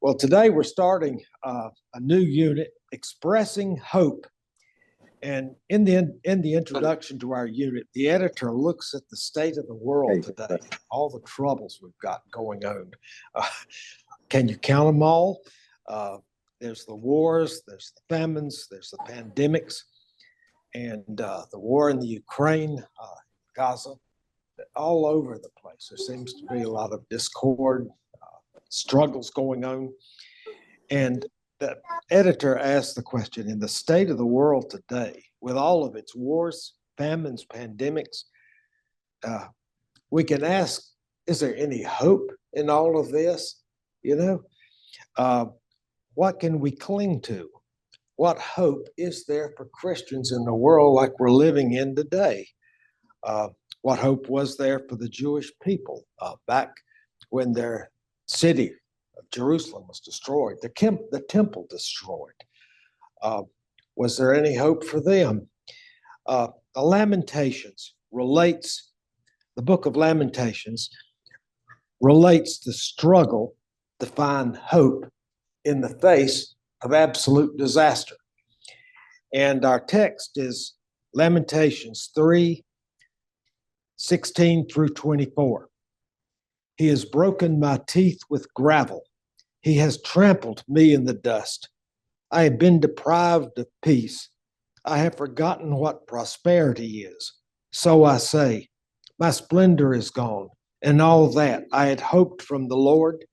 Well, today we're starting a new unit, Expressing Hope. And in the introduction to our unit, the editor looks at the state of the world today, all the troubles we've got going on. Can you count them all? There's the wars, there's the famines, there's the pandemics, and the war in the Ukraine, Gaza, all over the place. There seems to be a lot of discord, struggles going on. And the editor asked the question, in the state of the world today, with all of its wars, famines, pandemics, we can ask, is there any hope in all of this? What can we cling to? What hope is there for Christians in the world like we're living in today? What hope was there for the Jewish people back when their city of Jerusalem was destroyed, the temple destroyed? Was there any hope for them? The Lamentations relates, the book of Lamentations relates the struggle to find hope in the face of absolute disaster. And our text is Lamentations 3:16 through 24. He has broken my teeth with gravel. He has trampled me in the dust. I have been deprived of peace. I have forgotten what prosperity is. So I say, my splendor is gone, and all that I had hoped from the Lord.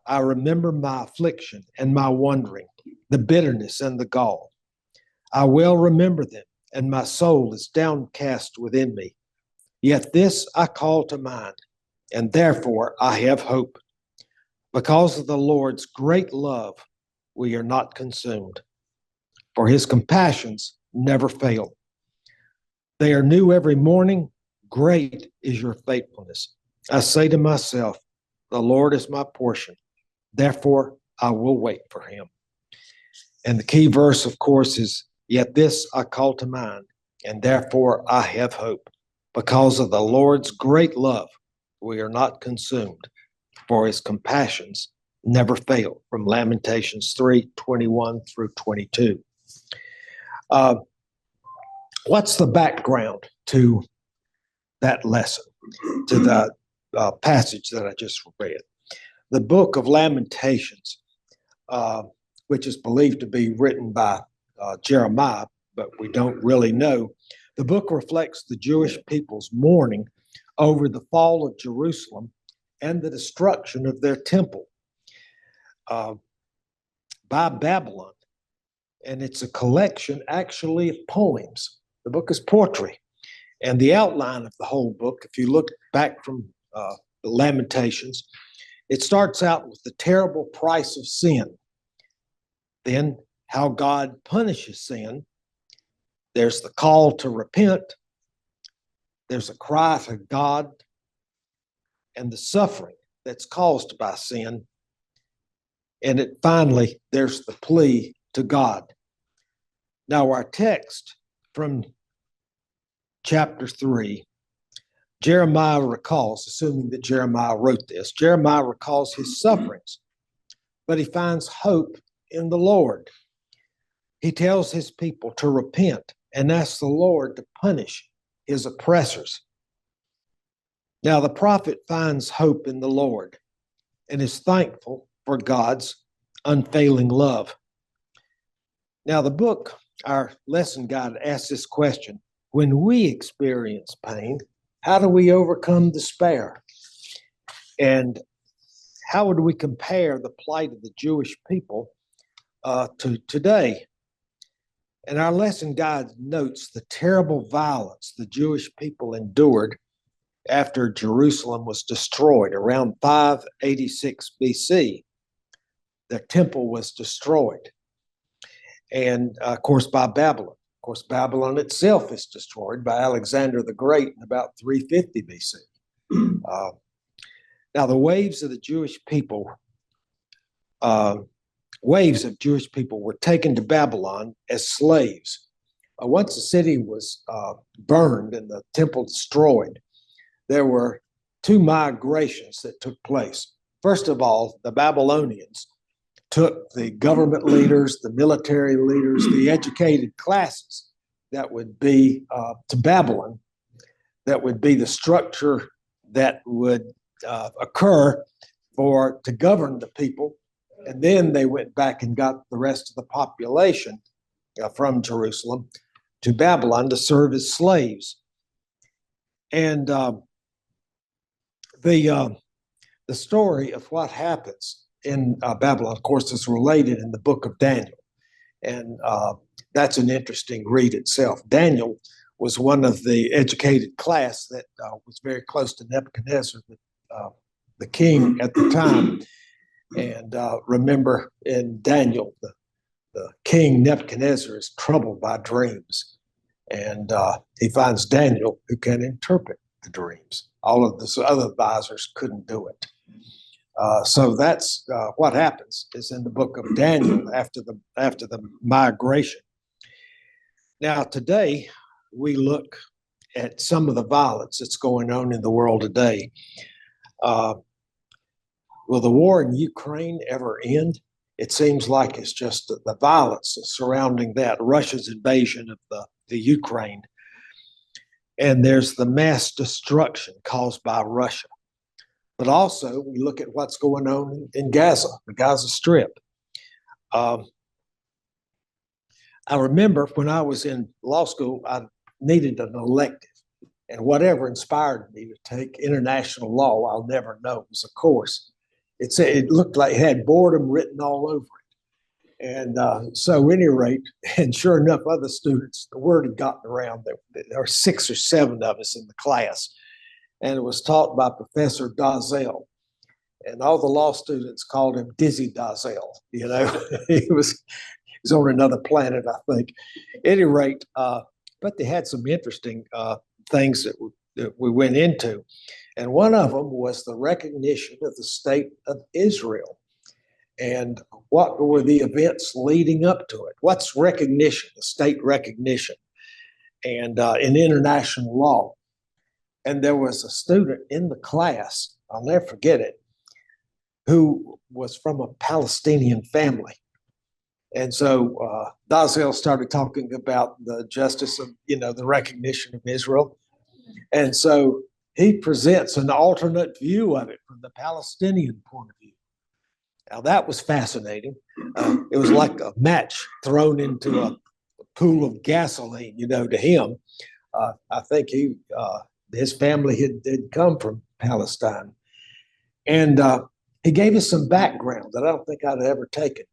I remember my affliction and my wandering, the bitterness and the gall. I well remember them, and my soul is downcast within me. Yet this I call to mind, and therefore I have hope. Because of the Lord's great love, we are not consumed, for his compassions never fail. They are new every morning. Great is your faithfulness. I say to myself, the Lord is my portion. Therefore, I will wait for him. And the key verse, of course, is, yet this I call to mind, and therefore I have hope. Because of the Lord's great love, we are not consumed, for his compassions never fail. From Lamentations 3:21 through 22. What's the background to that lesson, to the passage that I just read? The book of Lamentations, which is believed to be written by Jeremiah, but we don't really know. The book reflects the Jewish people's mourning over the fall of Jerusalem and the destruction of their temple by Babylon. And it's a collection, actually, of poems. The book is poetry. And the outline of the whole book, if you look back from the Lamentations, it starts out with the terrible price of sin. Then how God punishes sin. There's the call to repent. There's a cry to God and the suffering that's caused by sin. And finally, there's the plea to God. Now, our text from chapter 3, Jeremiah recalls, assuming that Jeremiah wrote this, Jeremiah recalls his sufferings, but he finds hope in the Lord. He tells his people to repent and ask the Lord to punish his oppressors. Now, the prophet finds hope in the Lord and is thankful for God's unfailing love. Now, the book, our lesson guide, asks this question: when we experience pain, how do we overcome despair? And how would we compare the plight of the Jewish people to today? And our lesson guide notes the terrible violence the Jewish people endured after Jerusalem was destroyed around 586 BC. Their temple was destroyed. And of course, by Babylon. Of course, Babylon itself is destroyed by Alexander the Great in about 350 BC. Now, the waves of Jewish people were taken to Babylon as slaves. Once the city was burned and the temple destroyed, there were two migrations that took place. first of all, the Babylonians took the government leaders, the military leaders, the educated classes that would be to Babylon, that would be the structure that would occur to govern the people. And then they went back and got the rest of the population from Jerusalem to Babylon to serve as slaves. And the story of what happens in Babylon, of course, is related in the book of Daniel. And that's an interesting read itself. Daniel was one of the educated class that was very close to Nebuchadnezzar, the king at the time. And remember, in Daniel, the king Nebuchadnezzar is troubled by dreams. And he finds Daniel who can interpret the dreams. All of the other advisors couldn't do it. So that's what happens is in the book of Daniel after the migration. Now, today, we look at some of the violence that's going on in the world today. Will the war in Ukraine ever end? It seems like it's just the violence surrounding that, Russia's invasion of the Ukraine. And there's the mass destruction caused by Russia. But also, we look at what's going on in Gaza, the Gaza Strip. I remember when I was in law school, I needed an elective. And whatever inspired me to take international law, I'll never know. It was a course. It looked like it had boredom written all over it. And so at any rate, and sure enough, other students, the word had gotten around. There were 6 or 7 of us in the class. And it was taught by Professor Dazell. And all the law students called him Dizzy Dazell. You know, he was on another planet, I think. At any rate, but they had some interesting things that we went into. And one of them was the recognition of the state of Israel. And what were the events leading up to it? What's recognition, the state recognition, and in international law? And there was a student in the class, I'll never forget it, who was from a Palestinian family. And so Dazell started talking about the justice of, the recognition of Israel. And so he presents an alternate view of it from the Palestinian point of view. Now, that was fascinating. It was like a match thrown into a pool of gasoline, to him. I think his family had come from Palestine. And he gave us some background that I don't think I'd ever taken.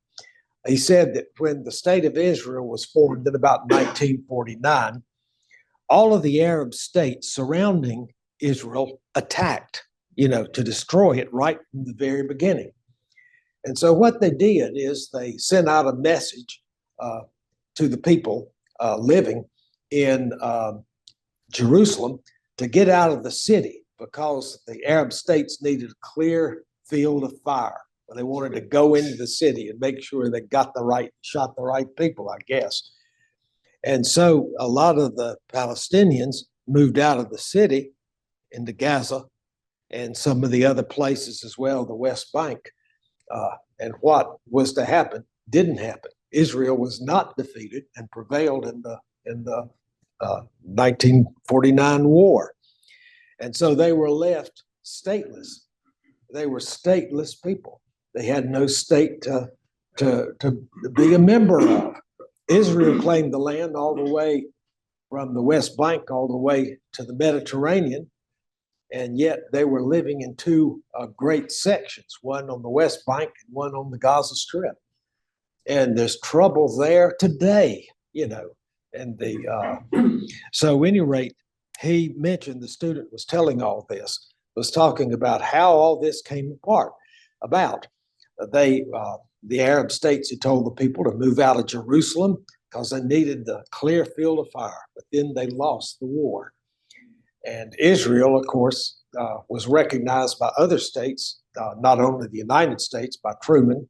He said that when the state of Israel was formed in about 1949, all of the Arab states surrounding Israel attacked, to destroy it right from the very beginning. And so what they did is they sent out a message to the people living in Jerusalem to get out of the city because the Arab states needed a clear field of fire. They wanted to go into the city and make sure they shot the right people, I guess. And so a lot of the Palestinians moved out of the city into Gaza and some of the other places as well, the West Bank. And what was to happen didn't happen. Israel was not defeated and prevailed in the 1949 war. And so they were left stateless. They were stateless people. They had no state to be a member of. Israel claimed the land all the way from the West Bank all the way to the Mediterranean, and yet they were living in 2 great sections, one on the West Bank and one on the Gaza Strip. And there's trouble there today, And so at any rate, he mentioned the student was telling all this, was talking about how all this came about. The Arab states had told the people to move out of Jerusalem because they needed the clear field of fire, but then they lost the war. And Israel, of course, was recognized by other states, not only the United States, by Truman.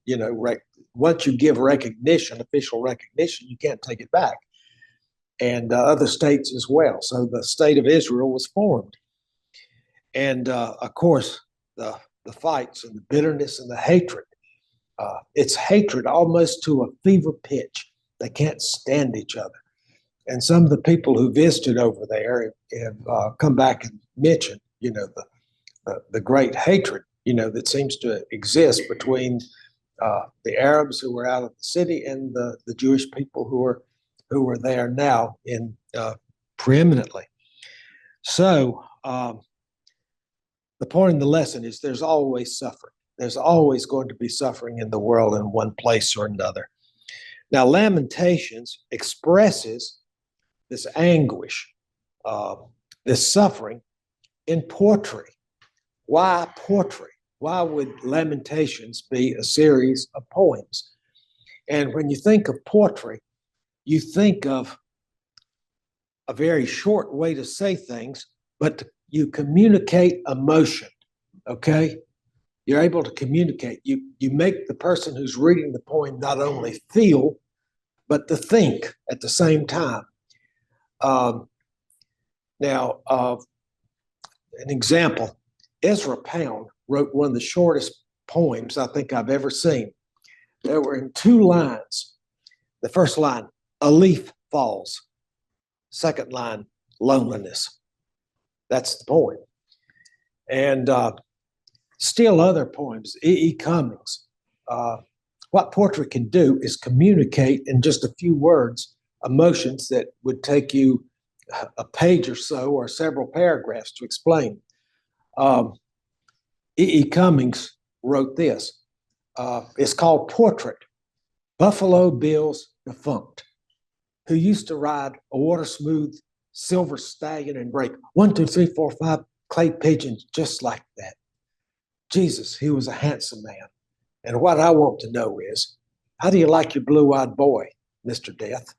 Once you give recognition, official recognition, you can't take it back. And other states as well. So the state of Israel was formed. And of course, the the fights and the bitterness and the hatred. It's hatred almost to a fever pitch. They can't stand each other. And some of the people who visited over there have come back and mentioned, the great hatred, that seems to exist between the Arabs who were out of the city and the Jewish people who are there now in preeminently. So the point of the lesson is there's always suffering. There's always going to be suffering in the world in one place or another. Now, Lamentations expresses this anguish, this suffering in poetry. Why poetry? Why would Lamentations be a series of poems? And when you think of poetry, you think of a very short way to say things, but you communicate emotion, okay? You're able to communicate. You make the person who's reading the poem not only feel, but to think at the same time. Now, an example, Ezra Pound wrote one of the shortest poems I think I've ever seen. They were in 2 lines. The first line, a leaf falls. Second line, loneliness. That's the poem. And still other poems, E. Cummings. What poetry can do is communicate in just a few words emotions that would take you a page or so or several paragraphs to explain. E. Cummings wrote this. It's called Portrait. Buffalo Bill's defunct, who used to ride a water-smooth silver stallion and break 1, 2, 3, 4, 5 clay pigeons just like that. Jesus, he was a handsome man. And what I want to know is, how do you like your blue-eyed boy, Mr. Death?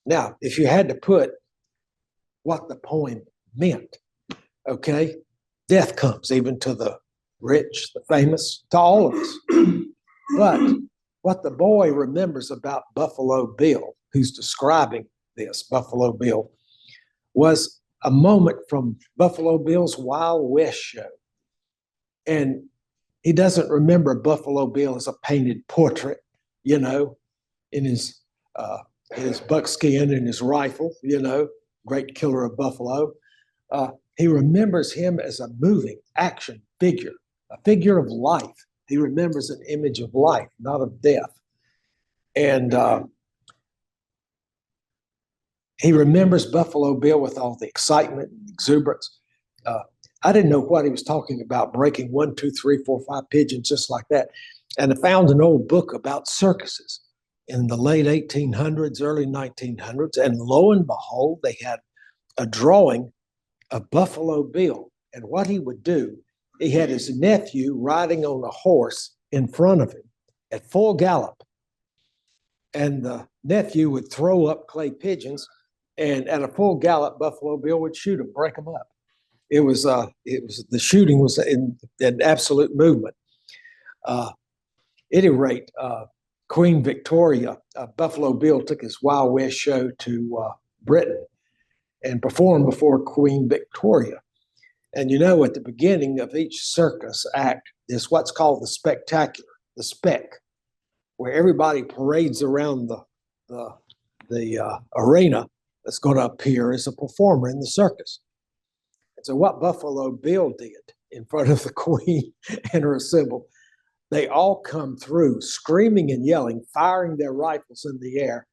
Now, if you had to put what the poem meant, okay, death comes even to the rich, the famous, to all of us. But what the boy remembers about Buffalo Bill, who's describing this, Buffalo Bill, was a moment from Buffalo Bill's Wild West show. And he doesn't remember Buffalo Bill as a painted portrait, in his buckskin and his rifle, great killer of buffalo. He remembers him as a moving action figure, a figure of life. He remembers an image of life, not of death. And he remembers Buffalo Bill with all the excitement and exuberance. I didn't know what he was talking about, breaking 1, 2, 3, 4, 5 pigeons just like that. And I found an old book about circuses in the late 1800s, early 1900s. And lo and behold, they had a drawing of Buffalo Bill. And what he would do, he had his nephew riding on a horse in front of him at full gallop. And the nephew would throw up clay pigeons, and at a full gallop, Buffalo Bill would shoot them, break them up. It was the shooting was in absolute movement. At any rate, Queen Victoria, Buffalo Bill took his Wild West show to Britain and performed before Queen Victoria. And at the beginning of each circus act is what's called the spectacular, the spec, where everybody parades around the arena that's going to appear as a performer in the circus. And so what Buffalo Bill did in front of the Queen and her assembly, they all come through screaming and yelling, firing their rifles in the air,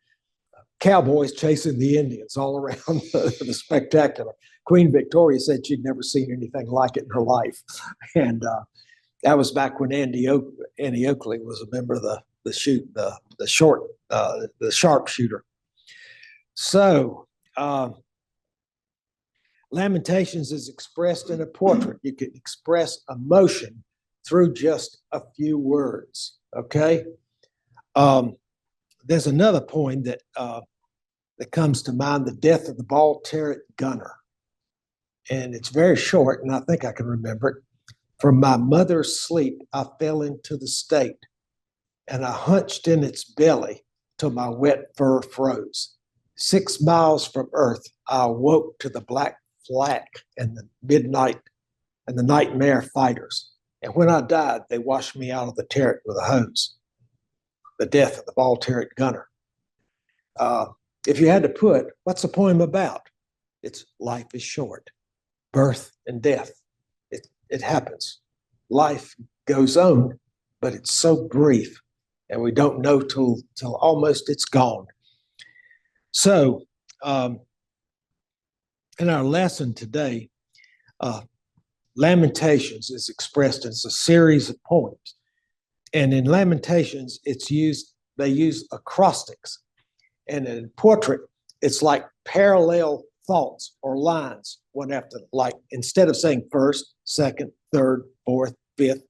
cowboys chasing the Indians all around the spectacular. Queen Victoria said she'd never seen anything like it in her life. And that was back when Annie Oakley was a member of the sharpshooter. So Lamentations is expressed in a portrait. You can express emotion through just a few words, okay? There's another poem that comes to mind, The Death of the Ball Turret Gunner. And it's very short, and I think I can remember it. From my mother's sleep, I fell into the state, and I hunched in its belly till my wet fur froze. 6 miles from earth, I awoke to the black flak and the midnight and the Nightmare Fighters. And when I died, they washed me out of the turret with a hose. The Death of the Ball-Turret Gunner. If you had to put, what's the poem about? It's life is short, birth and death. It happens. Life goes on, but it's so brief, and we don't know till almost it's gone. So, in our lesson today, Lamentations is expressed as a series of poems. And in Lamentations, they use acrostics. And in portrait, it's like parallel thoughts or lines, one after, like, instead of saying first, second, third, fourth, fifth,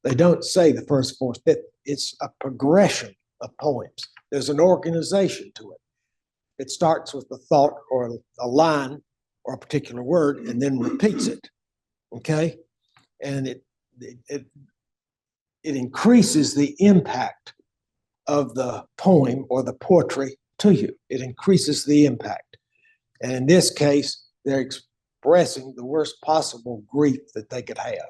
they don't say the first, fourth, fifth. It's a progression of poems. There's an organization to it. It starts with a thought or a line or a particular word and then repeats it, okay? And it increases the impact of the poem or the poetry to you. It increases the impact. And in this case, they're expressing the worst possible grief that they could have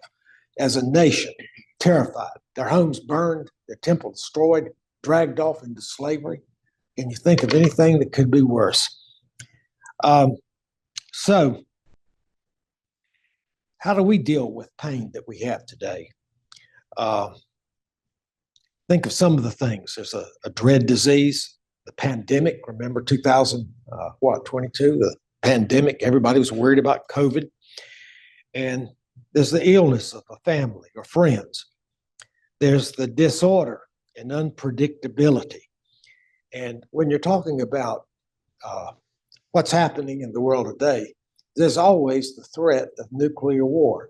as a nation, terrified. Their homes burned, their temple destroyed, dragged off into slavery. Can you think of anything that could be worse? So, how do we deal with pain that we have today? Think of some of the things. There's a dread disease, the pandemic. Remember 2022, the pandemic. Everybody was worried about COVID. And there's the illness of a family or friends. There's the disorder and unpredictability. And when you're talking about what's happening in the world today, there's always the threat of nuclear war.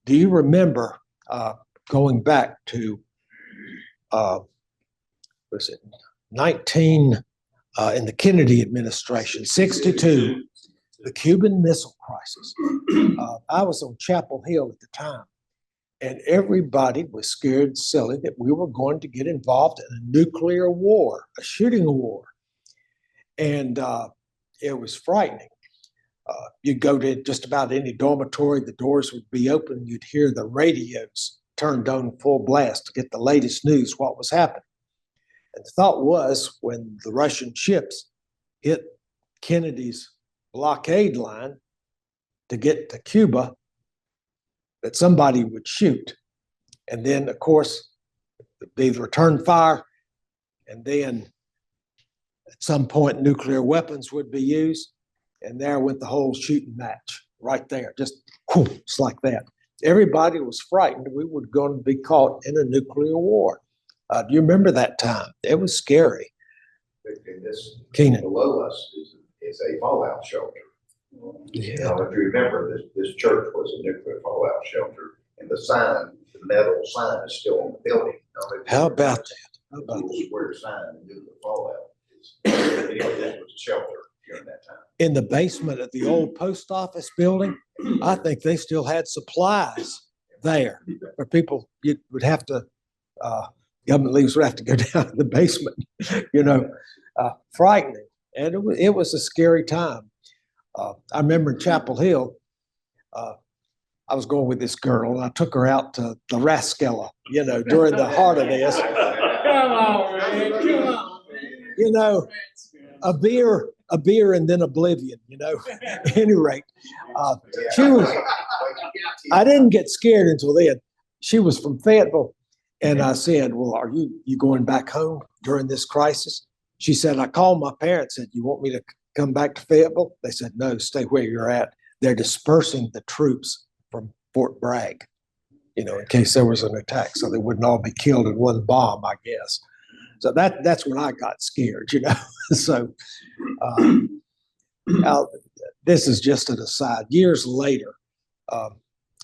Do you remember going back to, was it 19, in the Kennedy administration, 62, the Cuban Missile Crisis. I was on Chapel Hill at the time, and everybody was scared silly that we were going to get involved in a nuclear war, a shooting war. And it was frightening. You'd go to just about any dormitory, the doors would be open, you'd hear the radios turned on full blast to get the latest news, what was happening. And the thought was, when the Russian ships hit Kennedy's blockade line to get to Cuba, that somebody would shoot. And then, of course, they'd return fire, and then at some point nuclear weapons would be used, and there went the whole shooting match right there, just it's like that. Everybody was frightened we were going to be caught in a nuclear war. Do you remember that time? It was scary. This Keenan. below us is a fallout shelter. Yeah. You know, if you remember, this church was a nuclear fallout shelter, and the sign, the metal sign, is still on the building. How about that? How about The that? square sign, the nuclear fallout. This was a shelter during that time. In the basement of the old post office building, I think they still had supplies there for people. You would have to, government leagues would have to go down to the basement, you know, frightening. And it was a scary time. I remember in Chapel Hill, I was going with this girl, and I took her out to the Raskella, you know, during the heart of this. Come on, man. Come on, man. You know, a beer and then oblivion, you know. At any rate, I didn't get scared until then. She was from Fayetteville, and I said, well, are you going back home during this crisis? She said, I called my parents and said, you want me to come back to Fayetteville? They said, no, stay where you're at. They're dispersing the troops from Fort Bragg, you know, in case there was an attack, so they wouldn't all be killed in one bomb, I guess. So that's when I got scared, you know. So this is just an aside. Years later,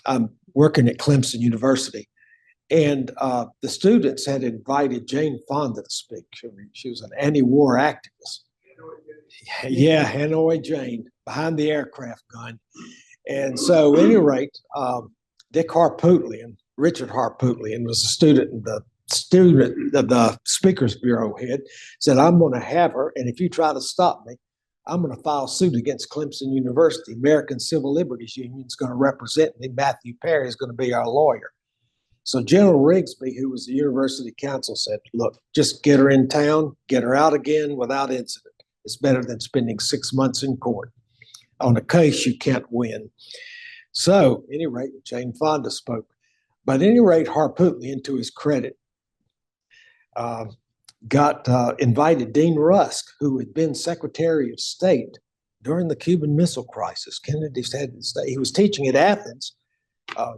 I'm working at Clemson University, and the students had invited Jane Fonda to speak. She was an anti-war activist. Yeah, Hanoi Jane, behind the aircraft gun. And so, at any rate, Dick Harpootlian, Richard Harpootlian, was a student in the Speakers Bureau head, said, I'm going to have her, and if you try to stop me, I'm going to file suit against Clemson University. American Civil Liberties Union is going to represent me. Matthew Perry is going to be our lawyer. So General Rigsby, who was the university counsel, said, look, just get her in town, get her out again without incident. It's better than spending 6 months in court on a case you can't win. So, at any rate, Jane Fonda spoke. But at any rate, Harpootlian, to his credit, invited Dean Rusk, who had been Secretary of State during the Cuban Missile Crisis. Kennedy's had to stay. He was teaching at Athens.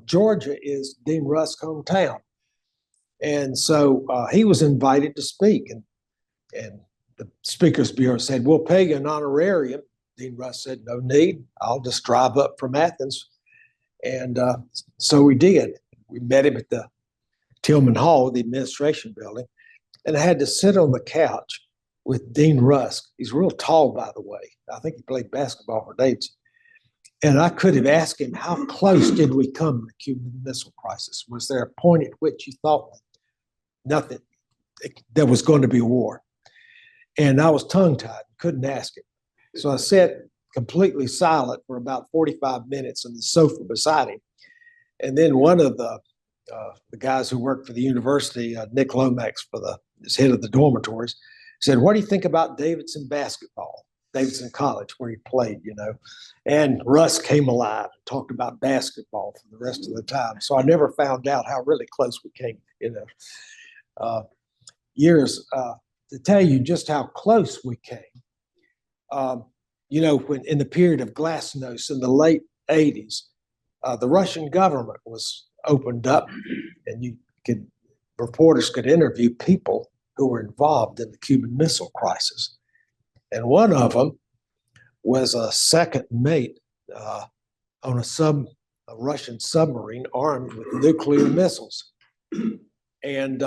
Georgia is Dean Rusk's hometown. And so he was invited to speak. And the Speakers Bureau said, we'll pay you an honorarium. Dean Rusk said, no need. I'll just drive up from Athens. And so we did. We met him at the Tillman Hall, the administration building, and I had to sit on the couch with Dean Rusk. He's real tall, by the way. I think he played basketball for Davidson. And I could have asked him, how close did we come to the Cuban Missile Crisis? Was there a point at which you thought nothing, there was going to be a war? And I was tongue-tied, couldn't ask him. So I sat completely silent for about 45 minutes on the sofa beside him. And then one of the guys who worked for the university, Nick Lomax, as head of the dormitories, said, what do you think about Davidson basketball? Davidson College, where he played, you know. And Russ came alive and talked about basketball for the rest of the time. So I never found out how really close we came, you know. To tell you just how close we came, you know, when in the period of Glasnost in the late 80s, the Russian government was opened up, and reporters could interview people who were involved in the Cuban Missile Crisis. And one of them was a second mate on a Russian submarine armed with nuclear missiles. And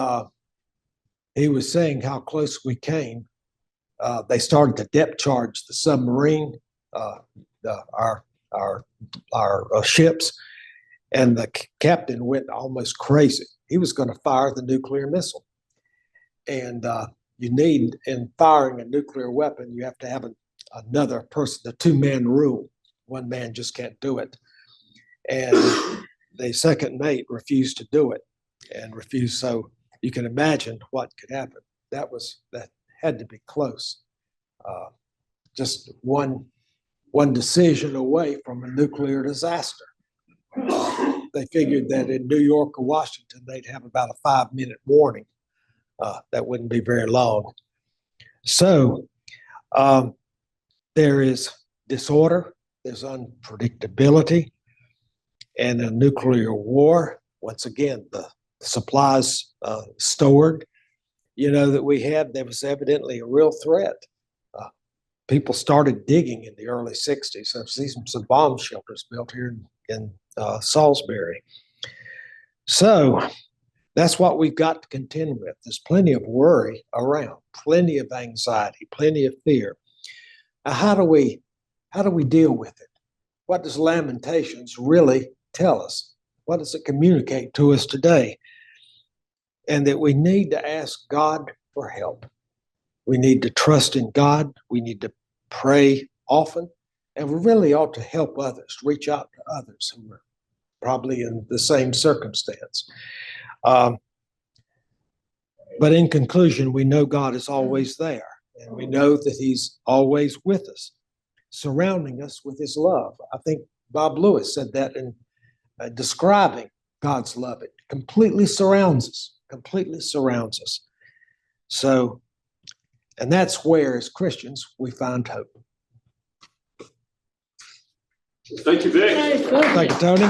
he was saying how close we came. They started to depth charge the submarine, our ships, and the captain went almost crazy. He was going to fire the nuclear missile. And you need, in firing a nuclear weapon, you have to have another person, the two-man rule. One man just can't do it. And the second mate refused to do it and refused. So you can imagine what could happen. That had to be close. Just one decision away from a nuclear disaster. They figured that in New York or Washington, they'd have about a 5-minute warning. That wouldn't be very long. So there is disorder, there's unpredictability, and a nuclear war. Once again, the supplies stored, you know, that we had, there was evidently a real threat. People started digging in the early 60s. I've seen some bomb shelters built here in Salisbury. So that's what we've got to contend with. There's plenty of worry around, plenty of anxiety, plenty of fear. Now, how do we deal with it? What does Lamentations really tell us? What does it communicate to us today? And that we need to ask God for help. We need to trust in God. We need to pray often. And we really ought to help others, reach out to others who are probably in the same circumstance. But in conclusion, we know God is always there. And we know that he's always with us, surrounding us with his love. I think Bob Lewis said that in describing God's love. It completely surrounds us. So, and that's where, as Christians, we find hope. Thank you, Vic. Thank you, Tony.